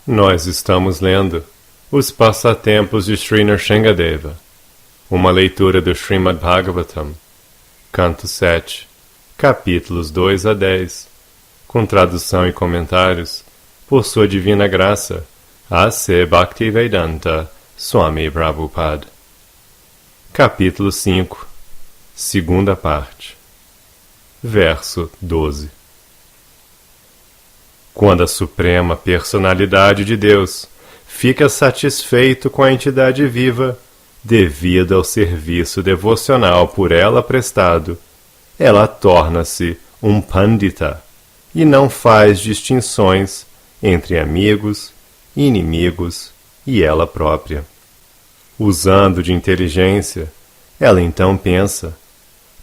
Nós estamos lendo Os Passatempos de Sri Nrsingadeva, uma leitura do Srimad Bhagavatam, Canto 7, capítulos 2 a 10, com tradução e comentários por Sua Divina Graça, A.C. Bhaktivedanta Swami Prabhupada. Capítulo 5, segunda parte, verso 12. Quando a Suprema Personalidade de Deus fica satisfeito com a entidade viva, devido ao serviço devocional por ela prestado, ela torna-se um Pandita e não faz distinções entre amigos, inimigos e ela própria. Usando de inteligência, ela então pensa: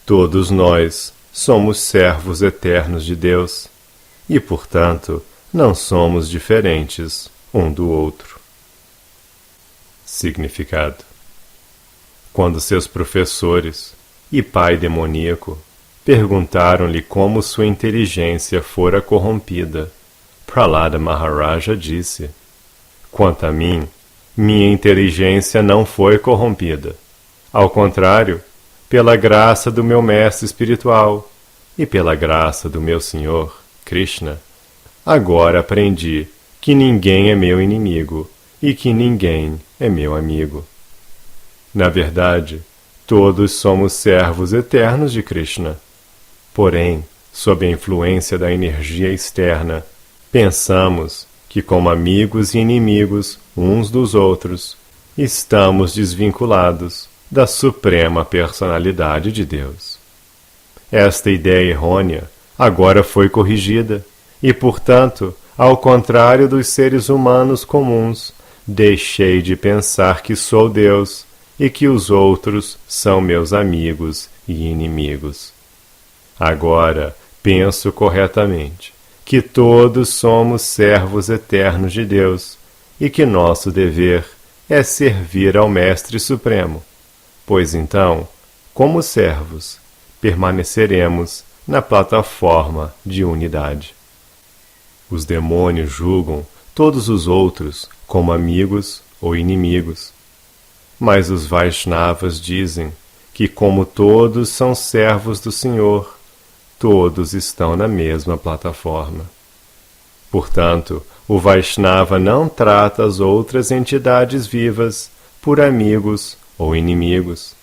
todos nós somos servos eternos de Deus e, portanto, não somos diferentes um do outro. Significado: quando seus professores e pai demoníaco perguntaram-lhe como sua inteligência fora corrompida, Prahlada Maharaja disse: quanto a mim, minha inteligência não foi corrompida. Ao contrário, pela graça do meu mestre espiritual e pela graça do meu Senhor, Krishna, agora aprendi que ninguém é meu inimigo e que ninguém é meu amigo. Na verdade, todos somos servos eternos de Krishna. Porém, sob a influência da energia externa, pensamos que, como amigos e inimigos uns dos outros, estamos desvinculados da Suprema Personalidade de Deus. Esta ideia errônea agora foi corrigida e, portanto, ao contrário dos seres humanos comuns, deixei de pensar que sou Deus e que os outros são meus amigos e inimigos. Agora penso corretamente que todos somos servos eternos de Deus e que nosso dever é servir ao Mestre Supremo, pois então, como servos, permaneceremos na plataforma de unidade. Os demônios julgam todos os outros como amigos ou inimigos, mas os Vaishnavas dizem que, como todos são servos do Senhor, todos estão na mesma plataforma. Portanto, o Vaishnava não trata as outras entidades vivas por amigos ou inimigos,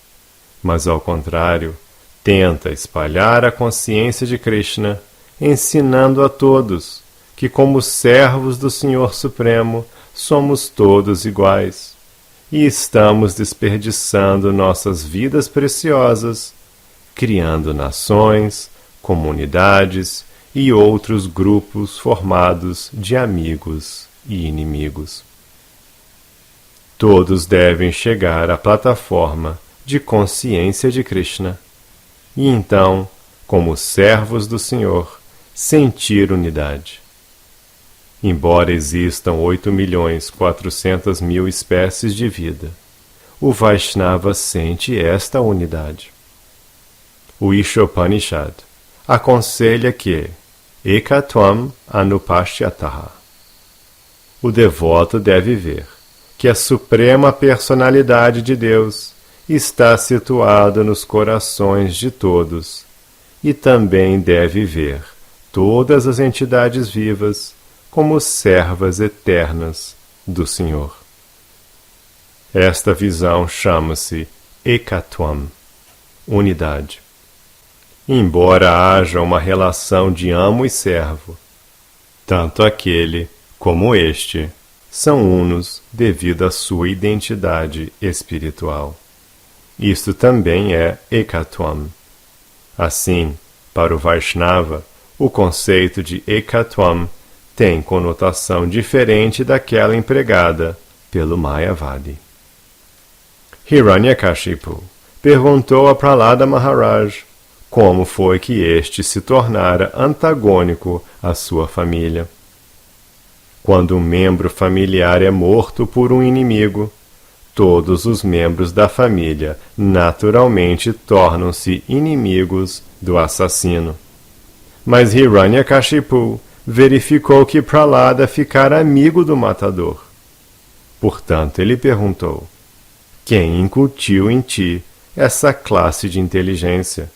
mas, ao contrário, tenta espalhar a consciência de Krishna, ensinando a todos que, como servos do Senhor Supremo, somos todos iguais e estamos desperdiçando nossas vidas preciosas, criando nações, comunidades e outros grupos formados de amigos e inimigos. Todos devem chegar à plataforma de consciência de Krishna e então, como servos do Senhor, sentir unidade. Embora existam 8.400.000 espécies de vida, o Vaishnava sente esta unidade. O Ishopanishad aconselha que Ekatvam Anupashyataha. O devoto deve ver que a Suprema Personalidade de Deus está situada nos corações de todos e também deve ver todas as entidades vivas como servas eternas do Senhor. Esta visão chama-se Ekatvam, unidade. Embora haja uma relação de amo e servo, tanto aquele como este são unos devido à sua identidade espiritual. Isto também é Ekatvam. Assim, para o Vaishnava, o conceito de Ekatvam tem conotação diferente daquela empregada pelo Mayavadi. Hiranyakashipu perguntou a Prahlada Maharaj como foi que este se tornara antagônico à sua família. Quando um membro familiar é morto por um inimigo, todos os membros da família naturalmente tornam-se inimigos do assassino. Mas Hiranyakashipu verificou que Prahlada ficara amigo do matador. Portanto, ele perguntou: quem incutiu em ti essa classe de inteligência?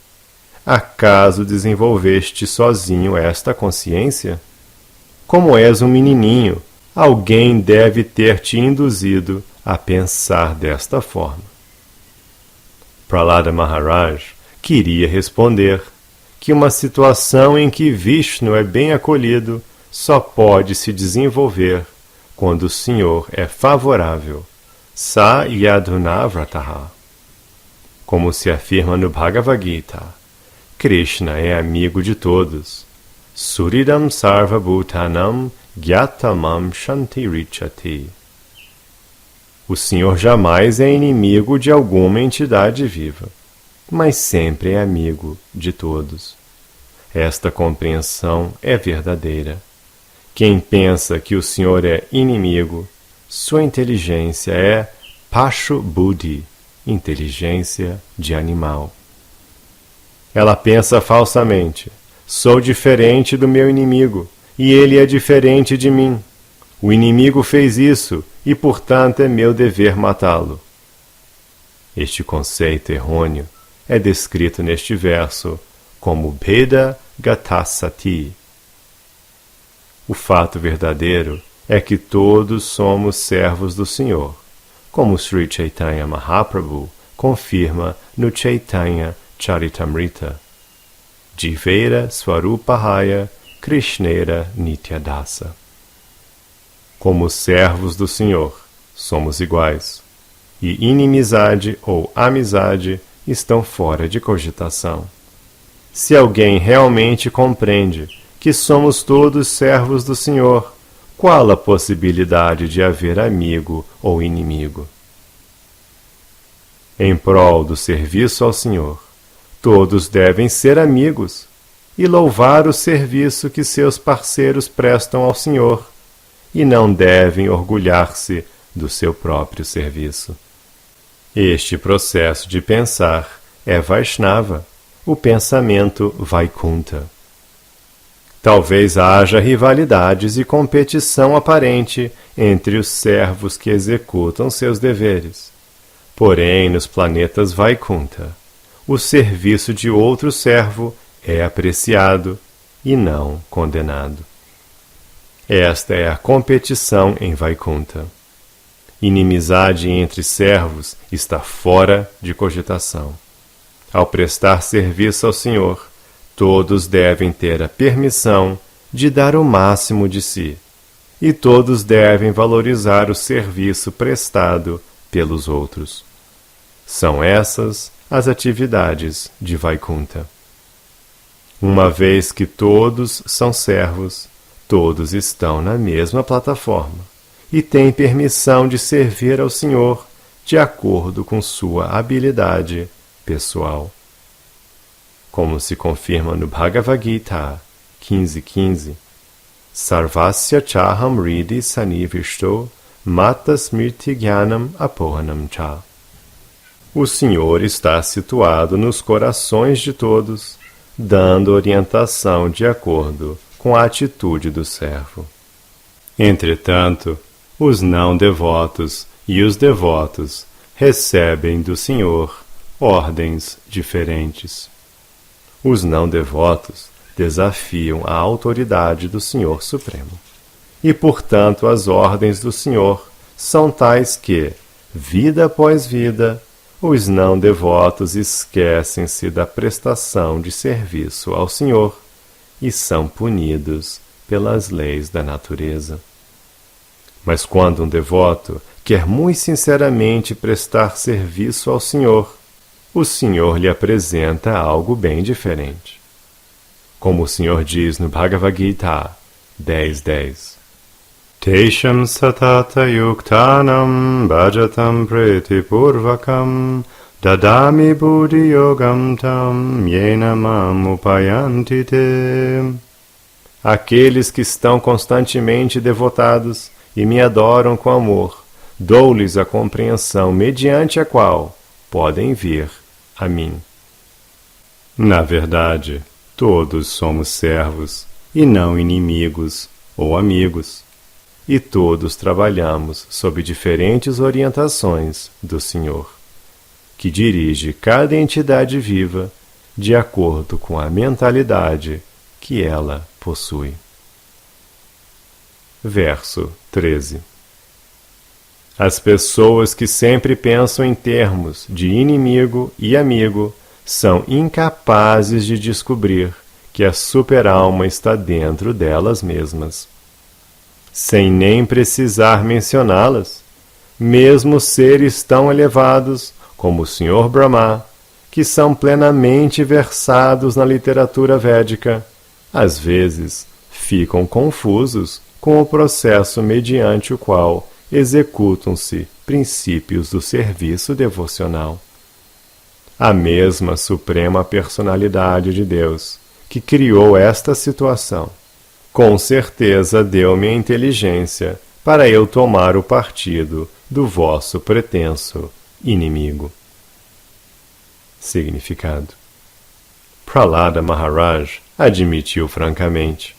Acaso desenvolveste sozinho esta consciência? Como és um menininho, alguém deve ter te induzido a pensar desta forma. Prahlada Maharaj queria responder que uma situação em que Vishnu é bem acolhido só pode se desenvolver quando o Senhor é favorável. Sa Yadunavrataha. Como se afirma no Bhagavad Gita, Krishna é amigo de todos. Suridam sarva bhutanam gyatamam shantirichati. O Senhor jamais é inimigo de alguma entidade viva, mas sempre é amigo de todos. Esta compreensão é verdadeira. Quem pensa que o Senhor é inimigo, sua inteligência é Pashu Buddhi, inteligência de animal. Ela pensa falsamente: sou diferente do meu inimigo, e ele é diferente de mim. O inimigo fez isso, e portanto é meu dever matá-lo. Este conceito errôneo é descrito neste verso como Bheda Gatasati. O fato verdadeiro é que todos somos servos do Senhor, como Sri Chaitanya Mahaprabhu confirma no Chaitanya Charitamrita. Jiveira Swarupahaya Krishnera Nityadasa. Como servos do Senhor, somos iguais, e inimizade ou amizade estão fora de cogitação. Se alguém realmente compreende que somos todos servos do Senhor, qual a possibilidade de haver amigo ou inimigo? Em prol do serviço ao Senhor, todos devem ser amigos e louvar o serviço que seus parceiros prestam ao Senhor, e não devem orgulhar-se do seu próprio serviço. Este processo de pensar é Vaishnava, o pensamento Vaikunta. Talvez haja rivalidades e competição aparente entre os servos que executam seus deveres. Porém, nos planetas Vaikunta, o serviço de outro servo é apreciado e não condenado. Esta é a competição em Vaikunta. Inimizade entre servos está fora de cogitação. Ao prestar serviço ao Senhor, todos devem ter a permissão de dar o máximo de si, e todos devem valorizar o serviço prestado pelos outros. São essas as atividades de Vaikunta. Uma vez que todos são servos, todos estão na mesma plataforma e têm permissão de servir ao Senhor de acordo com sua habilidade pessoal. Como se confirma no Bhagavad Gita 15.15, Sarvasya chaham ridi sanivishto matasmirti jnanam apohanam cha. O Senhor está situado nos corações de todos, dando orientação de acordo com a atitude do servo. Entretanto, os não devotos e os devotos recebem do Senhor ordens diferentes. Os não devotos desafiam a autoridade do Senhor Supremo, e, portanto, as ordens do Senhor são tais que, vida após vida, os não devotos esquecem-se da prestação de serviço ao Senhor e são punidos pelas leis da natureza. Mas quando um devoto quer muito sinceramente prestar serviço ao Senhor, o Senhor lhe apresenta algo bem diferente. Como o Senhor diz no Bhagavad Gita 10.10, Tesham satata yuktanam bhajatam preti purvakam dadami buddhi yogam tam yena mam upayanti te. Aqueles que estão constantemente devotados e me adoram com amor, dou-lhes a compreensão mediante a qual podem vir a mim. Na verdade, todos somos servos e não inimigos ou amigos, e todos trabalhamos sob diferentes orientações do Senhor, que dirige cada entidade viva de acordo com a mentalidade que ela possui. Verso 13. As pessoas que sempre pensam em termos de inimigo e amigo são incapazes de descobrir que a super-alma está dentro delas mesmas. Sem nem precisar mencioná-las, mesmo seres tão elevados como o Sr. Brahma, que são plenamente versados na literatura védica, às vezes ficam confusos com o processo mediante o qual executam-se princípios do serviço devocional. A mesma Suprema Personalidade de Deus, que criou esta situação, com certeza deu-me a inteligência para eu tomar o partido do vosso pretenso inimigo. Significado. Prahlada Maharaj admitiu francamente: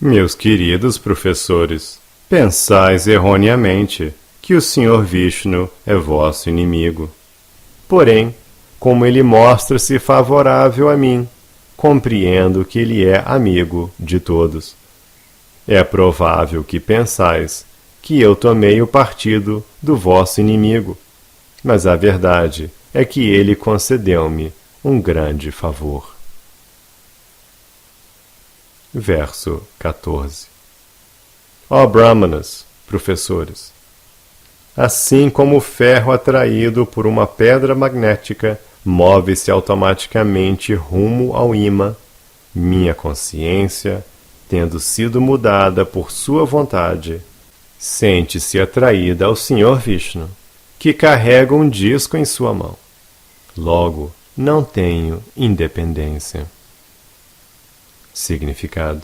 meus queridos professores, pensais erroneamente que o Senhor Vishnu é vosso inimigo. Porém, como ele mostra-se favorável a mim, compreendo que ele é amigo de todos. É provável que pensais que eu tomei o partido do vosso inimigo, mas a verdade é que ele concedeu-me um grande favor. Verso 14. Ó Brahmanas, professores, assim como o ferro atraído por uma pedra magnética move-se automaticamente rumo ao imã, minha consciência, tendo sido mudada por sua vontade, sente-se atraída ao Sr. Vishnu, que carrega um disco em sua mão. Logo, não tenho independência. Significado.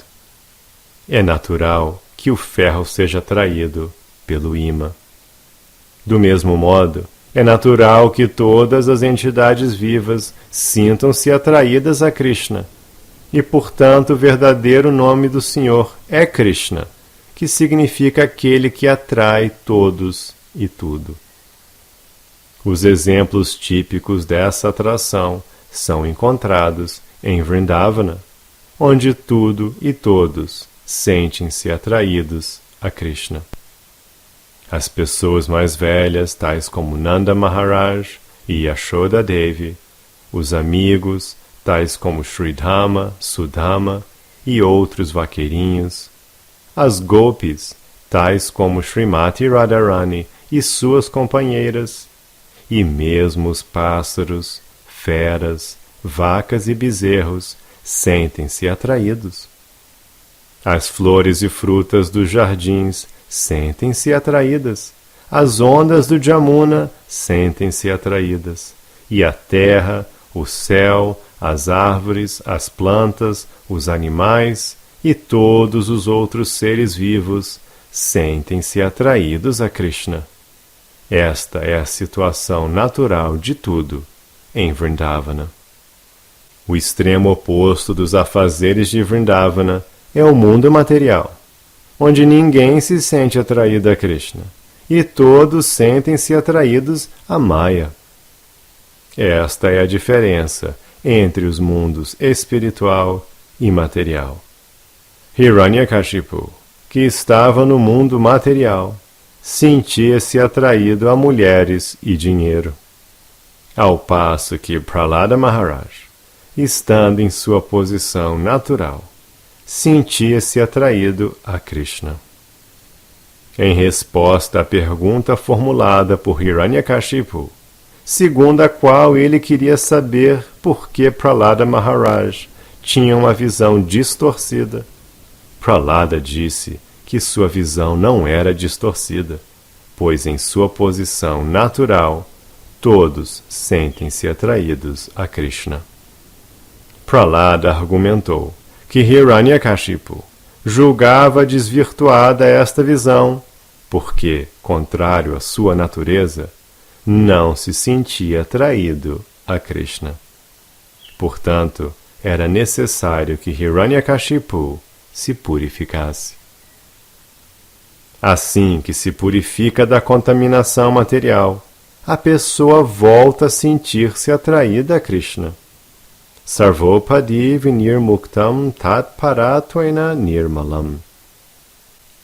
É natural que o ferro seja atraído pelo imã. Do mesmo modo, é natural que todas as entidades vivas sintam-se atraídas a Krishna, e, portanto, o verdadeiro nome do Senhor é Krishna, que significa aquele que atrai todos e tudo. Os exemplos típicos dessa atração são encontrados em Vrindavana, onde tudo e todos sentem-se atraídos a Krishna. As pessoas mais velhas, tais como Nanda Maharaj e Yashoda Devi, os amigos, tais como Sridhama, Sudama e outros vaqueirinhos, as gopis, tais como Srimati Radharani e suas companheiras, e mesmo os pássaros, feras, vacas e bezerros sentem-se atraídos. As flores e frutas dos jardins sentem-se atraídas, as ondas do Jamuna sentem-se atraídas, e a terra, o céu, as árvores, as plantas, os animais e todos os outros seres vivos sentem-se atraídos a Krishna. Esta é a situação natural de tudo em Vrindavana. O extremo oposto dos afazeres de Vrindavana é o mundo material, onde ninguém se sente atraído a Krishna, e todos sentem-se atraídos a Maya. Esta é a diferença entre os mundos espiritual e material. Hiranyakashipu, que estava no mundo material, sentia-se atraído a mulheres e dinheiro, ao passo que Prahlada Maharaj, estando em sua posição natural, sentia-se atraído a Krishna. Em resposta à pergunta formulada por Hiranyakashipu, segundo a qual ele queria saber por que Prahlada Maharaj tinha uma visão distorcida, Prahlada disse que sua visão não era distorcida, pois em sua posição natural, todos sentem-se atraídos a Krishna. Prahlada argumentou que Hiranyakashipu julgava desvirtuada esta visão, porque, contrário à sua natureza, não se sentia atraído a Krishna. Portanto, era necessário que Hiranyakashipu se purificasse. Assim que se purifica da contaminação material, a pessoa volta a sentir-se atraída a Krishna. Sarvopadi vinirmuktam tat paratvaina nirmalam.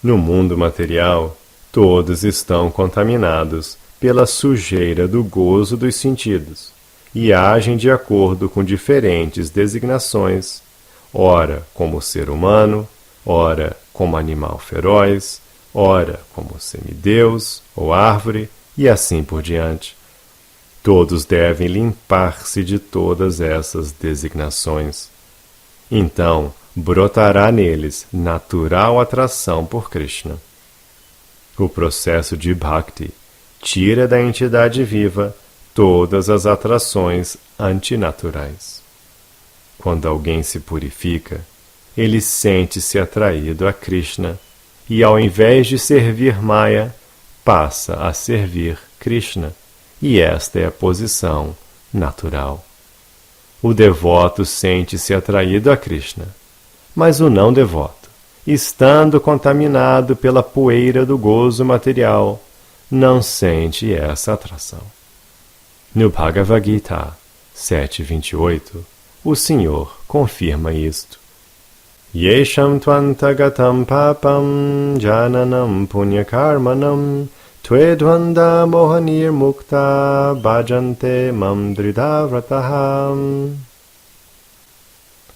No mundo material, todos estão contaminados pela sujeira do gozo dos sentidos e agem de acordo com diferentes designações, ora como ser humano, ora como animal feroz, ora como semideus ou árvore, e assim por diante. Todos devem limpar-se de todas essas designações. Então, brotará neles natural atração por Krishna. O processo de Bhakti tira da entidade viva todas as atrações antinaturais. Quando alguém se purifica, ele sente-se atraído a Krishna e, ao invés de servir Maya, passa a servir Krishna, e esta é a posição natural. O devoto sente-se atraído a Krishna, mas o não devoto, estando contaminado pela poeira do gozo material, não sente essa atração. No Bhagavad Gita 7.28, o Senhor confirma isto. Yesham tvantagatam papam jananam punyakarmanam Twedvanda mohanir mukta bhajante mam dridavrataham.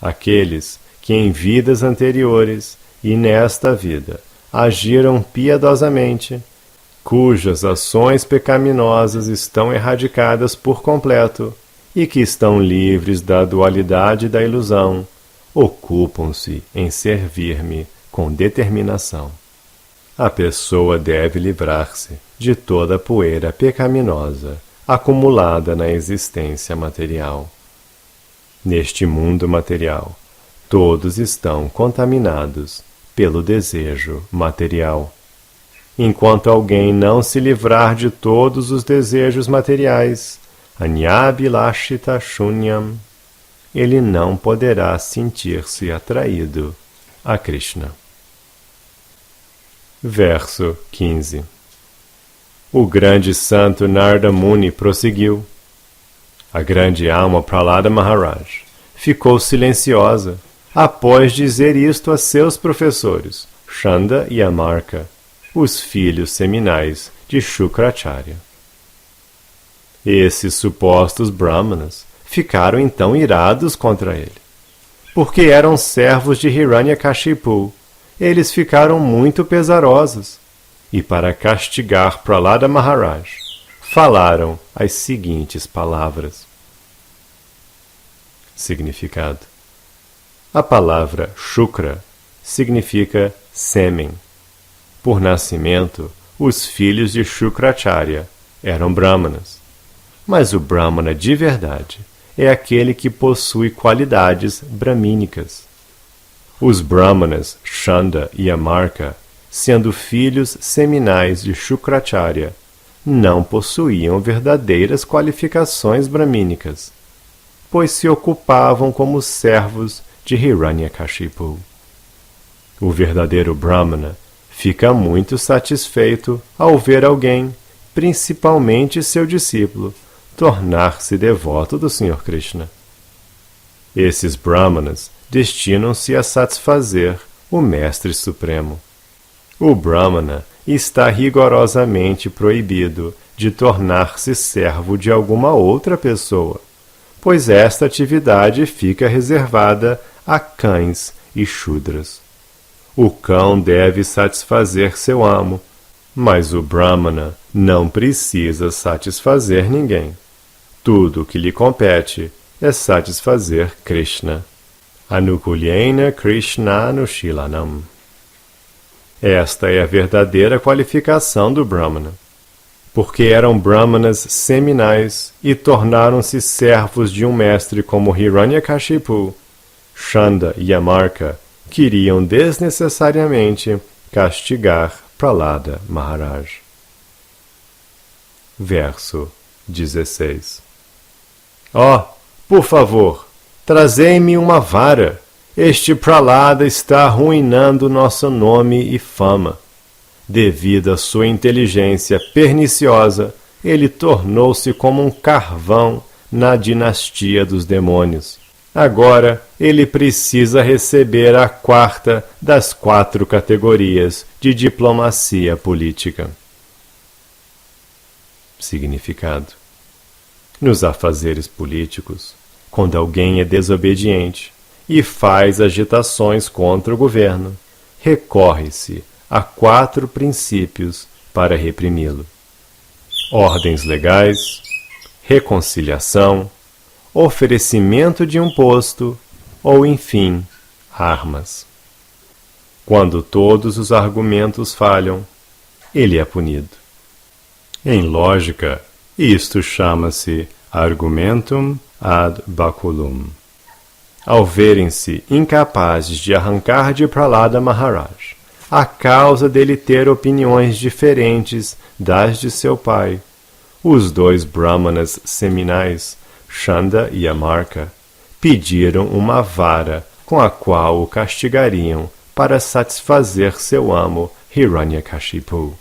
Aqueles que em vidas anteriores e nesta vida agiram piedosamente, cujas ações pecaminosas estão erradicadas por completo e que estão livres da dualidade da ilusão, ocupam-se em servir-me com determinação. A pessoa deve livrar-se de toda a poeira pecaminosa acumulada na existência material. Neste mundo material, todos estão contaminados pelo desejo material. Enquanto alguém não se livrar de todos os desejos materiais, Anyabhilashita Shunyam, ele não poderá sentir-se atraído a Krishna. Verso 15. O grande santo Narada Muni prosseguiu. A grande alma Prahlada Maharaj ficou silenciosa após dizer isto a seus professores, Chanda e Amarka, os filhos seminais de Shukracharya. Esses supostos brahmanas ficaram então irados contra ele. Porque eram servos de Hiranyakashipu, eles ficaram muito pesarosos, e para castigar Prahlada Maharaj, falaram as seguintes palavras. Significado. A palavra Shukra significa sêmen. Por nascimento, os filhos de Shukracharya eram brahmanas. Mas o brahmana de verdade é aquele que possui qualidades brahmínicas. Os brahmanas Chanda e Amarka, sendo filhos seminais de Shukracharya, não possuíam verdadeiras qualificações brahmínicas, pois se ocupavam como servos de Hiranyakashipu. O verdadeiro brahmana fica muito satisfeito ao ver alguém, principalmente seu discípulo, tornar-se devoto do Sr. Krishna. Esses brahmanas destinam-se a satisfazer o Mestre Supremo. O brahmana está rigorosamente proibido de tornar-se servo de alguma outra pessoa, pois esta atividade fica reservada a cães e shudras. O cão deve satisfazer seu amo, mas o brahmana não precisa satisfazer ninguém. Tudo o que lhe compete é satisfazer Krishna. Anukulyena Krishnanushilanam. Esta é a verdadeira qualificação do brahmana. Porque eram brahmanas seminais e tornaram-se servos de um mestre como Hiranyakashipu, Chanda e Amarka queriam desnecessariamente castigar Prahlada Maharaj. Verso 16. Por favor, trazei-me uma vara, Este Prahlada está arruinando nosso nome e fama. Devido à sua inteligência perniciosa, ele tornou-se como um carvão na dinastia dos demônios. Agora, ele precisa receber a quarta das 4 categorias de diplomacia política. Significado: nos afazeres políticos, quando alguém é desobediente e faz agitações contra o governo, recorre-se a 4 princípios para reprimi-lo: ordens legais, reconciliação, oferecimento de um posto ou, enfim, armas. Quando todos os argumentos falham, ele é punido. Em lógica, isto chama-se argumentum ad baculum. Ao verem-se incapazes de arrancar de Prahlada Maharaj a causa dele ter opiniões diferentes das de seu pai, os 2 brahmanas seminais, Chanda e Amarka, pediram uma vara com a qual o castigariam para satisfazer seu amo Hiranyakashipu.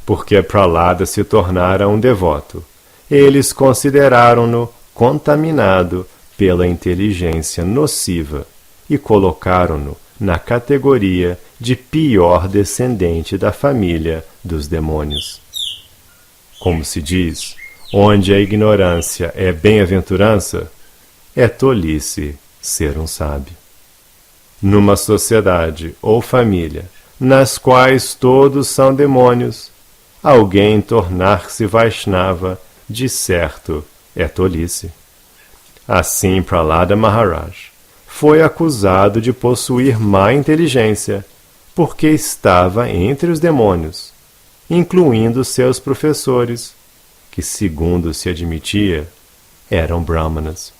Porque Prahlada se tornara um devoto, eles consideraram-no contaminado pela inteligência nociva e colocaram-no na categoria de pior descendente da família dos demônios. Como se diz, onde a ignorância é bem-aventurança, é tolice ser um sábio. Numa sociedade ou família nas quais todos são demônios, alguém tornar-se Vaishnava, de certo, é tolice. Assim, Prahlada Maharaj foi acusado de possuir má inteligência, porque estava entre os demônios, incluindo seus professores, que, segundo se admitia, eram brahmanas.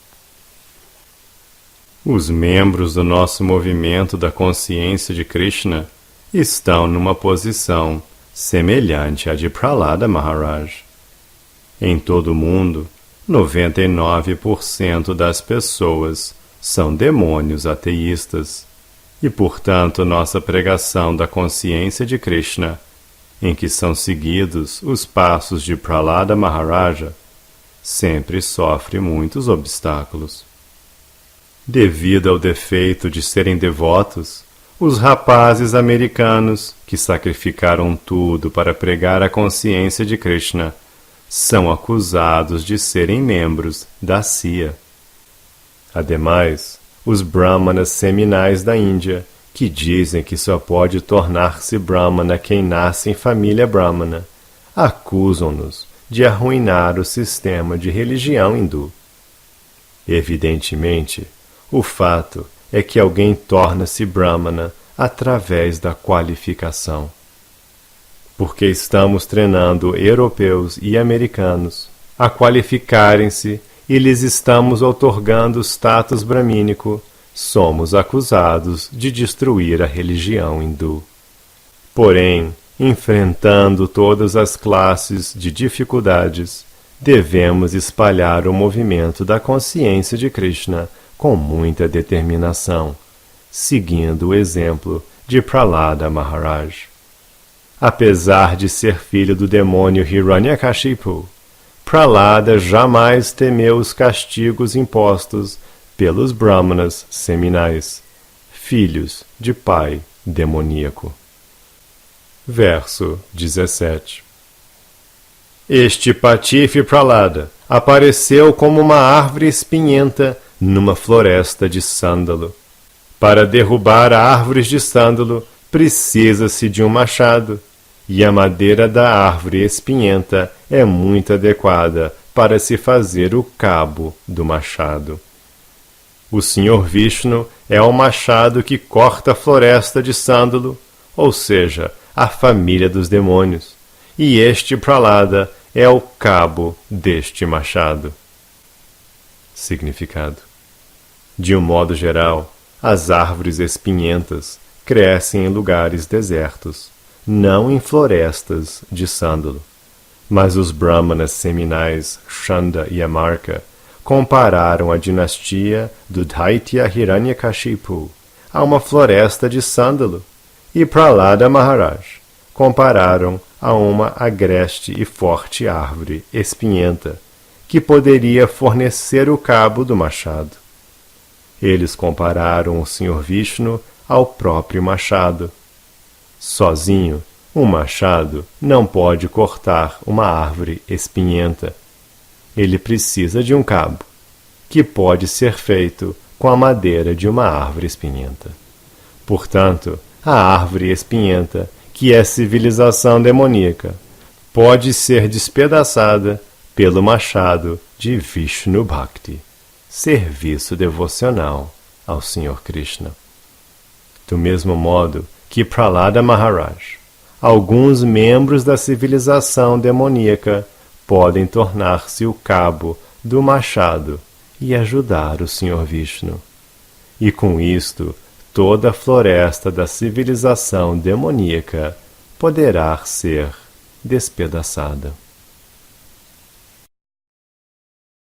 Os membros do nosso movimento da consciência de Krishna estão numa posição semelhante à de Prahlada Maharaj. Em todo o mundo, 99% das pessoas são demônios ateístas, e, portanto, nossa pregação da consciência de Krishna, em que são seguidos os passos de Prahlada Maharaja, sempre sofre muitos obstáculos. Devido ao defeito de serem devotos, os rapazes americanos, que sacrificaram tudo para pregar a consciência de Krishna, são acusados de serem membros da CIA. Ademais, os brahmanas seminais da Índia, que dizem que só pode tornar-se brahmana quem nasce em família brahmana, acusam-nos de arruinar o sistema de religião hindu. Evidentemente, o fato é que alguém torna-se brahmana através da qualificação. Porque estamos treinando europeus e americanos a qualificarem-se e lhes estamos outorgando o status bramínico, somos acusados de destruir a religião hindu. Porém, enfrentando todas as classes de dificuldades, devemos espalhar o movimento da consciência de Krishna com muita determinação, seguindo o exemplo de Prahlada Maharaj. Apesar de ser filho do demônio Hiranyakashipu, Prahlada jamais temeu os castigos impostos pelos brahmanas seminais, filhos de pai demoníaco. Verso 17. Este patife Prahlada apareceu como uma árvore espinhenta numa floresta de sândalo. Para derrubar árvores de sândalo, precisa-se de um machado, e a madeira da árvore espinhenta é muito adequada para se fazer o cabo do machado. O Senhor Vishnu é o machado que corta a floresta de sândalo, ou seja, a família dos demônios, e este Prahlada é o cabo deste machado. Significado: de um modo geral, as árvores espinhentas crescem em lugares desertos, não em florestas de sândalo. Mas os brahmanas seminais, Chanda e Amarka, compararam a dinastia do Daitya Hiranyakashipu a uma floresta de sândalo, e Prahlada Maharaj compararam a uma agreste e forte árvore espinhenta que poderia fornecer o cabo do machado. Eles compararam o Sr. Vishnu ao próprio machado. Sozinho, um machado não pode cortar uma árvore espinhenta. Ele precisa de um cabo, que pode ser feito com a madeira de uma árvore espinhenta. Portanto, a árvore espinhenta, que é civilização demoníaca, pode ser despedaçada pelo machado de Vishnu Bhakti, serviço devocional ao Sr. Krishna. Do mesmo modo que Prahlada Maharaj, alguns membros da civilização demoníaca podem tornar-se o cabo do machado e ajudar o Sr. Vishnu. E com isto, toda a floresta da civilização demoníaca poderá ser despedaçada.